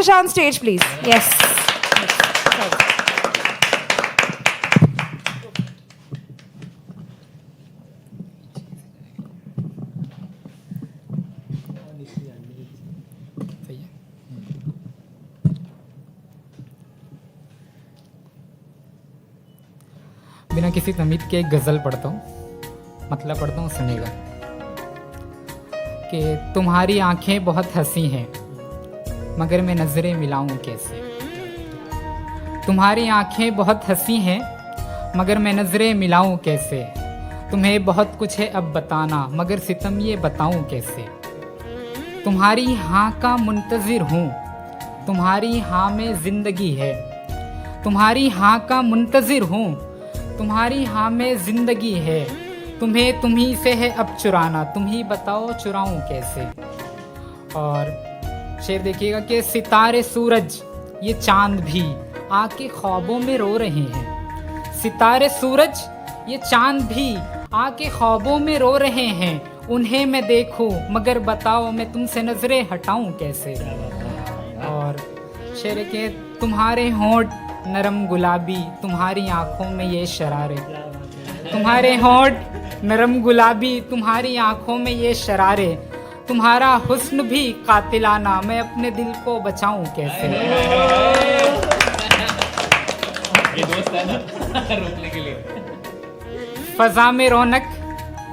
Shah on stage, please. Yes. बिना किसी तमीज़ के एक गज़ल पढ़ता हूँ, मतलब पढ़ता हूँ, सुनेगा कि तुम्हारी आंखें बहुत हंसी हैं मगर मैं नज़रें मिलाऊं कैसे। तुम्हारी आंखें बहुत हंसी हैं मगर मैं नज़रें मिलाऊं कैसे। तुम्हें बहुत कुछ है अब बताना मगर सितम ये बताऊं कैसे। तुम्हारी हाँ का मुंतज़िर हूँ, तुम्हारी हाँ में ज़िंदगी है। तुम्हारी हाँ का मुंतज़िर हूँ, तुम्हारी हाँ में ज़िंदगी है। तुम्हें तुम्ही से है अब चुराना, तुम ही बताओ चुराऊं कैसे। और शेर देखिएगा कि सितारे सूरज ये चांद भी आके ख्वाबों में रो रहे हैं। सितारे सूरज ये चांद भी आके ख्वाबों में रो रहे हैं। उन्हें मैं देखूं मगर बताओ मैं तुमसे नज़रें हटाऊं कैसे। और शेर के तुम्हारे होंठ नरम गुलाबी, तुम्हारी आंखों में ये शरारे। तुम्हारे होंठ नरम गुलाबी, तुम्हारी आंखों में ये शरारे। तुम्हारा हुस्न भी कातिलाना, मैं अपने दिल को बचाऊं कैसे। ये दोस्त है ना रोकने के लिए। फजा में रौनक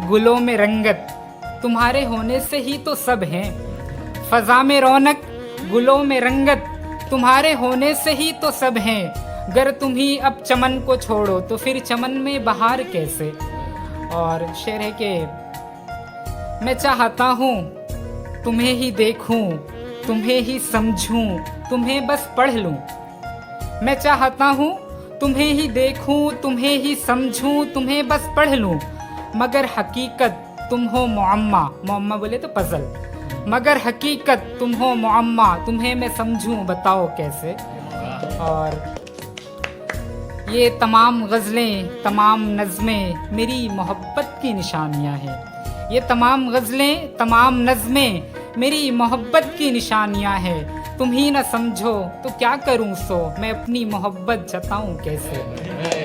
गुलों में रंगत, तुम्हारे होने से ही तो सब हैं। फजा में रौनक गुलों में रंगत, तुम्हारे होने से ही तो सब हैं। गर तुम ही अब चमन को छोड़ो तो फिर चमन में बहार कैसे। और शेर है कि मैं चाहता हूँ तुम्हें ही देखूं, तुम्हें ही समझूं, तुम्हें बस पढ़ लूं। मैं चाहता हूँ तुम्हें ही देखूं, तुम्हें ही समझूं, तुम्हें बस पढ़ लूं। मगर हकीकत तुम हो मुअम्मा, मुअम्मा बोले तो पजल। मगर हकीकत तुम हो मुअम्मा, तुम्हें मैं समझूं बताओ कैसे। और ये तमाम गज़लें तमाम नज़में मेरी मोहब्बत की निशानियाँ हैं। ये तमाम गज़लें तमाम नज़में मेरी मोहब्बत की निशानियाँ हैं। तुम ही न समझो तो क्या करूं सो, मैं अपनी मोहब्बत जताऊं कैसे।